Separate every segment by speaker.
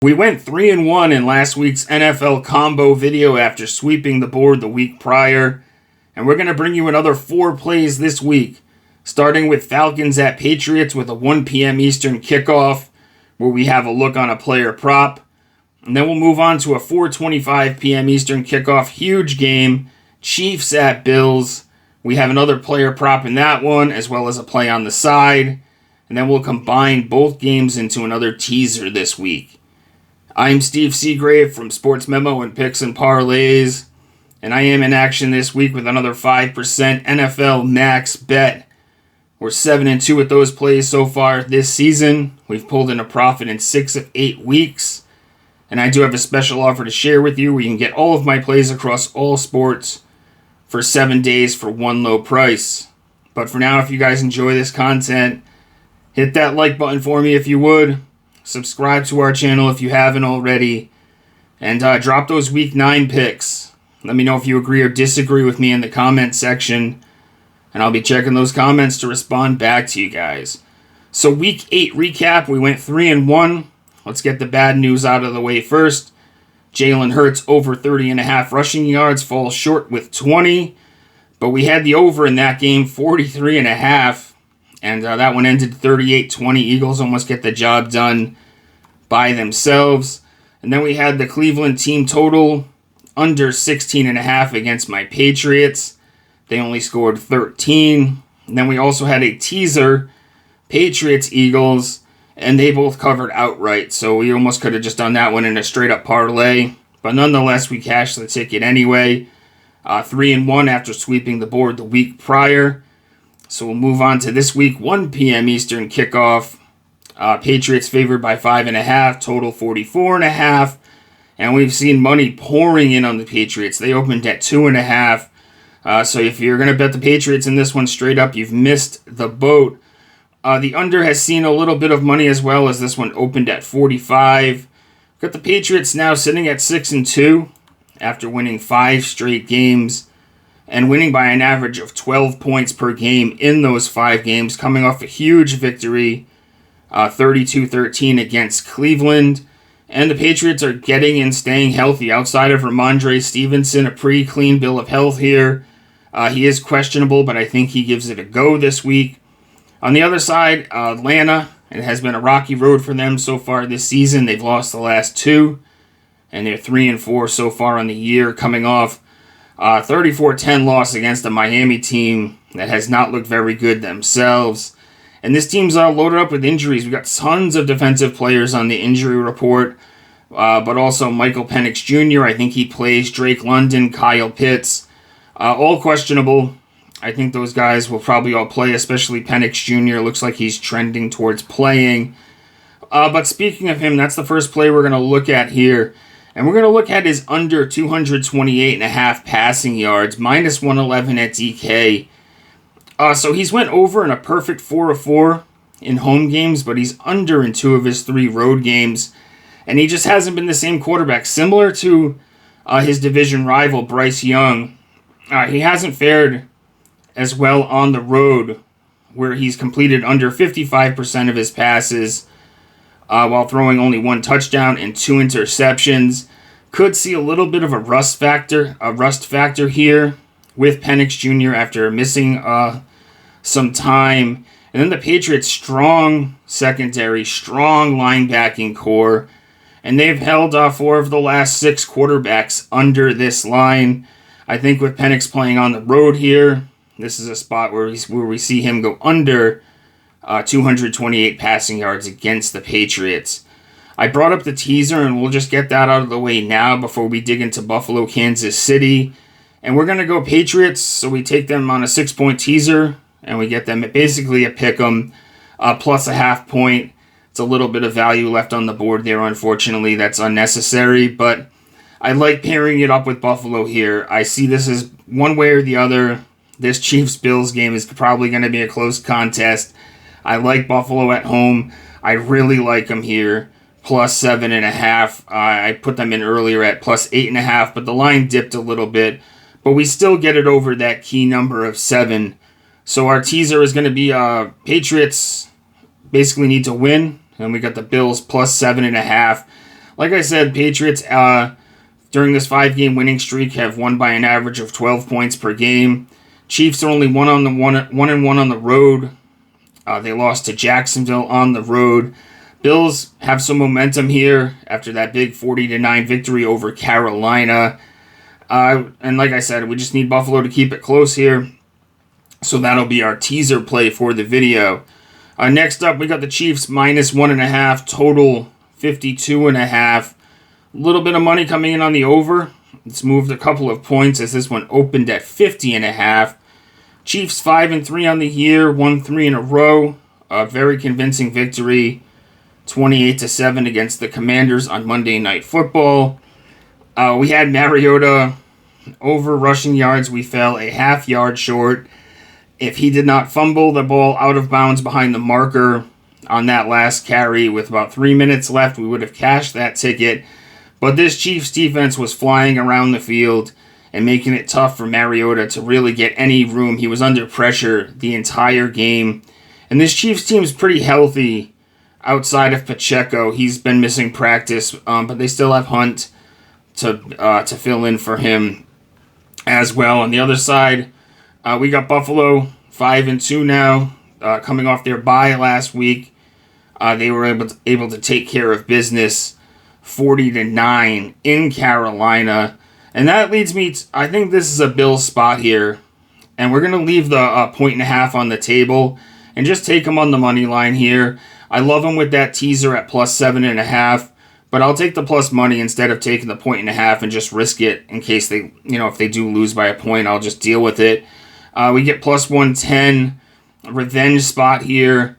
Speaker 1: We went 3-1 in last week's NFL combo video after sweeping the board the week prior, and we're going to bring you another 4 plays this week, starting with Falcons at Patriots with a 1 p.m. Eastern kickoff, where we have a look on a player prop, and then we'll move on to a 4:25 p.m. Eastern kickoff huge game, Chiefs at Bills. We have another player prop in that one, as well as a play on the side, and then we'll combine both games into another teaser this week. I'm Steve Seagrave from Sports Memo and Picks and Parlays, and I am in action this week with another 5% NFL max bet. We're 7-2 with those plays so far this season. We've pulled in a profit in 6 of 8 weeks, and I do have a special offer to share with you where you can get all of my plays across all sports for 7 days for one low price. But for now, if you guys enjoy this content, hit that like button for me if you would. Subscribe to our channel if you haven't already. And drop those Week 9 picks. Let me know if you agree or disagree with me in the comment section. And I'll be checking those comments to respond back to you guys. So Week 8 recap, we went 3-1. Let's get the bad news out of the way first. Jalen Hurts over 30.5 rushing yards, falls short with 20. But we had the over in that game, 43.5. And that one ended 38-20. Eagles almost get the job done by themselves. And then we had the Cleveland team total under 16.5 against my Patriots. They only scored 13. And then we also had a teaser, Patriots-Eagles, and they both covered outright. So we almost could have just done that one in a straight-up parlay. But nonetheless, we cashed the ticket anyway. 3-1 after sweeping the board the week prior. So we'll move on to this week, 1 p.m. Eastern kickoff. Patriots favored by 5.5, total 44.5. And we've seen money pouring in on the Patriots. They opened at 2.5. So if you're going to bet the Patriots in this one straight up, you've missed the boat. The under has seen a little bit of money as well, as this one opened at 45. Got the Patriots now sitting at 6-2 after winning 5 straight games, and winning by an average of 12 points per game in those 5 games, coming off a huge victory, 32-13 against Cleveland. And the Patriots are getting and staying healthy outside of Ramondre Stevenson, a pretty clean bill of health here. He is questionable, but I think he gives it a go this week. On the other side, Atlanta, it has been a rocky road for them so far this season. They've lost the last 2, and they're 3-4 so far on the year, coming off 34-10 loss against a Miami team that has not looked very good themselves. And this team's loaded up with injuries. We've got tons of defensive players on the injury report, but also Michael Penix Jr., I think he plays, Drake London, Kyle Pitts, all questionable. I think those guys will probably all play, especially Penix Jr. Looks like he's trending towards playing. But speaking of him, that's the first play we're going to look at here. And we're going to look at his under 228.5 passing yards, minus 111 at DK. So he's went over in a perfect 4 of 4 in home games, but he's under in 2 of his 3 road games. And he just hasn't been the same quarterback. Similar to his division rival, Bryce Young, he hasn't fared as well on the road, where he's completed under 55% of his passes, while throwing only 1 touchdown and 2 interceptions. Could see a little bit of a rust factor here with Penix Jr. after missing some time. And then the Patriots' strong secondary, strong linebacking core, and they've held 4 of the last 6 quarterbacks under this line. I think with Penix playing on the road here, this is a spot where we see him go under 228 passing yards against the Patriots. I brought up the teaser, and we'll just get that out of the way now before we dig into Buffalo, Kansas City. And we're going to go Patriots, so we take them on a 6-point teaser, and we get them at basically a pick'em, plus a half point. It's a little bit of value left on the board there, unfortunately. That's unnecessary, but I like pairing it up with Buffalo here. I see this as one way or the other. This Chiefs-Bills game is probably going to be a close contest. I like Buffalo at home. I really like them here. Plus 7.5. I put them in earlier at plus 8.5, but the line dipped a little bit. But we still get it over that key number of 7. So our teaser is going to be Patriots basically need to win. And we got the Bills plus 7.5. Like I said, Patriots during this 5-game winning streak have won by an average of 12 points per game. Chiefs are only 1-1 on the road. They lost to Jacksonville on the road. Bills have some momentum here after that big 40-9 victory over Carolina. And like I said, we just need Buffalo to keep it close here. So that'll be our teaser play for the video. Next up, we got the Chiefs minus 1.5, total 52.5. A little bit of money coming in on the over. It's moved a couple of points as this one opened at 50.5. Chiefs 5-3 on the year, won 3 in a row. A very convincing victory, 28-7 against the Commanders on Monday Night Football. We had Mariota over rushing yards. We fell a half yard short. If he did not fumble the ball out of bounds behind the marker on that last carry with about 3 minutes left, we would have cashed that ticket. But this Chiefs defense was flying around the field and making it tough for Mariota to really get any room. He was under pressure the entire game. And this Chiefs team is pretty healthy outside of Pacheco. He's been missing practice, but they still have Hunt to fill in for him as well. On the other side, we got Buffalo 5-2 now, coming off their bye last week. They were able to take care of business 40-9 in Carolina. And that leads me to, I think this is a Bills spot here. And we're going to leave the 1.5 on the table and just take them on the money line here. I love them with that teaser at plus 7.5. But I'll take the plus money instead of taking the 1.5 and just risk it in case they, if they do lose by a point, I'll just deal with it. We get plus 110, revenge spot here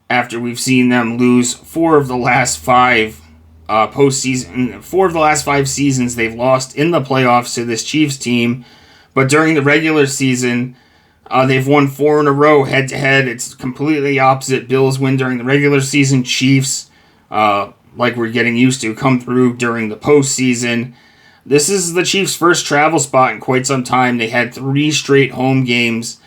Speaker 1: after we've seen them lose 4 of the last 5 postseason. 4 of the last 5 seasons they've lost in the playoffs to this Chiefs team. But during the regular season, they've won 4 in a row head-to-head. It's completely opposite. Bills win during the regular season. Chiefs, like we're getting used to, come through during the postseason. This is the Chiefs' first travel spot in quite some time. They had 3 straight home games.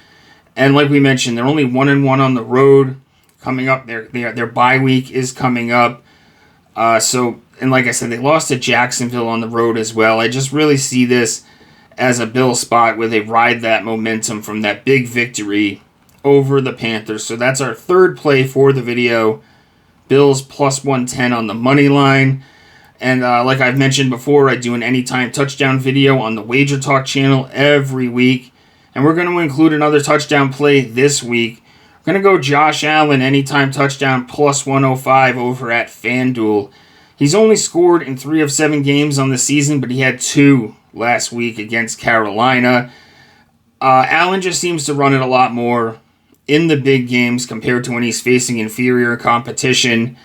Speaker 1: And like we mentioned, they're only 1-1 on the road. Coming up, their bye week is coming up. And like I said, they lost to Jacksonville on the road as well. I just really see this as a Bill spot where they ride that momentum from that big victory over the Panthers. So that's our third play for the video. Bills plus 110 on the money line. And like I've mentioned before, I do an anytime touchdown video on the Wager Talk channel every week. And we're going to include another touchdown play this week. We're going to go Josh Allen anytime touchdown plus 105 over at FanDuel. He's only scored in 3 of 7 games on the season, but he had 2 last week against Carolina. Allen just seems to run it a lot more in the big games compared to when he's facing inferior competition.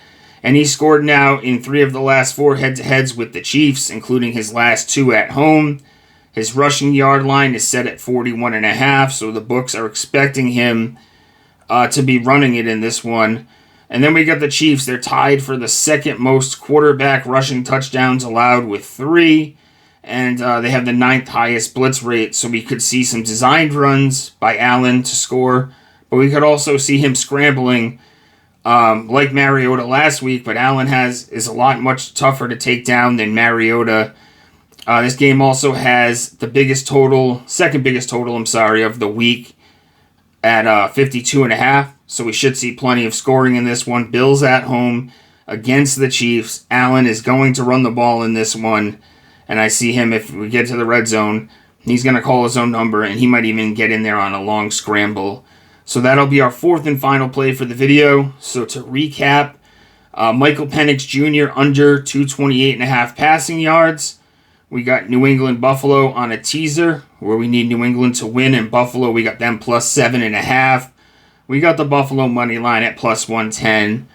Speaker 1: And he scored now in 3 of the last 4 head-to-heads with the Chiefs, including his last 2 at home. His rushing yard line is set at 41.5, so the books are expecting him to be running it in this one. And then we got the Chiefs. They're tied for the second most quarterback rushing touchdowns allowed with 3. And they have the 9th highest blitz rate, so we could see some designed runs by Allen to score. But we could also see him scrambling like Mariota last week. But Allen is a lot much tougher to take down than Mariota. This game also has the second biggest total, of the week at 52.5. So we should see plenty of scoring in this one. Bills at home against the Chiefs. Allen is going to run the ball in this one. And I see him, if we get to the red zone, he's going to call his own number. And he might even get in there on a long scramble. So that'll be our 4th and final play for the video. So to recap, Michael Penix Jr. under 228.5 passing yards. We got New England Buffalo on a teaser where we need New England to win. And Buffalo, we got them plus 7.5. We got the Buffalo money line at plus 110.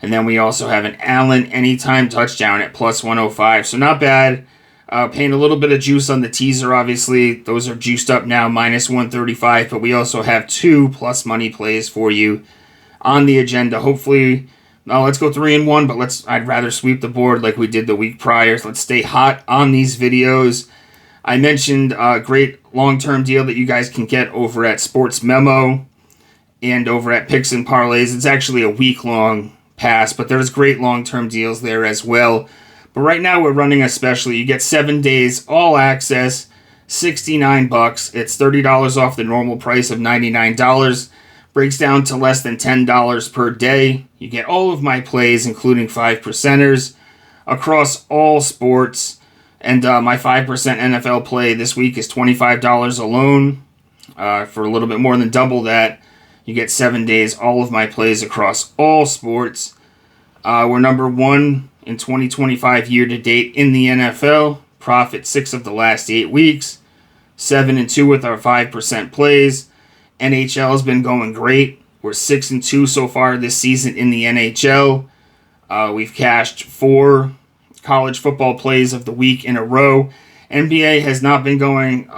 Speaker 1: And then we also have an Allen anytime touchdown at plus 105. So not bad. Paying a little bit of juice on the teaser, obviously. Those are juiced up now, minus 135. But we also have 2 plus money plays for you on the agenda. Hopefully, let's go 3-1, but I'd rather sweep the board like we did the week prior. So let's stay hot on these videos. I mentioned a great long-term deal that you guys can get over at Sports Memo and over at Picks and Parlays. It's actually a week-long pass, but there's great long-term deals there as well. But right now we're running a special. You get 7 days, all access, $69. It's $30 off the normal price of $99. Breaks down to less than $10 per day. You get all of my plays, including 5%ers, across all sports. And my 5% NFL play this week is $25 alone. For a little bit more than double that, you get 7 days, all of my plays across all sports. We're number 1 in 2025 year-to-date in the NFL. Profit 6 of the last 8 weeks. 7-2 with our 5% plays. NHL has been going great. We're 6-2 so far this season in the NHL. We've cashed 4 college football plays of the week in a row. NBA has not been going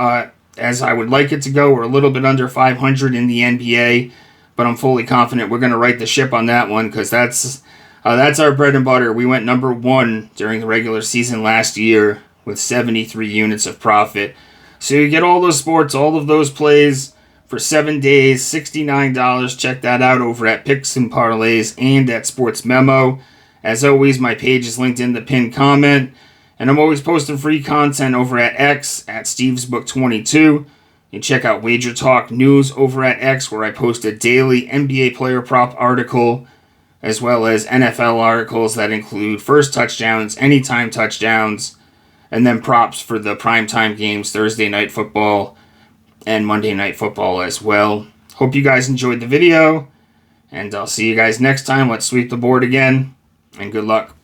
Speaker 1: as I would like it to go. We're a little bit under 500 in the NBA, but I'm fully confident we're going to right the ship on that one because that's our bread and butter. We went number 1 during the regular season last year with 73 units of profit. So you get all those sports, all of those plays for 7 days, $69. Check that out over at Picks and Parlays and at Sports Memo. As always, my page is linked in the pinned comment. And I'm always posting free content over at X, at StevesBook22. You can check out Wager Talk News over at X, where I post a daily NBA player prop article, as well as NFL articles that include first touchdowns, anytime touchdowns, and then props for the primetime games, Thursday Night Football and Monday Night Football as well. Hope you guys enjoyed the video, and I'll see you guys next time. Let's sweep the board again, and good luck.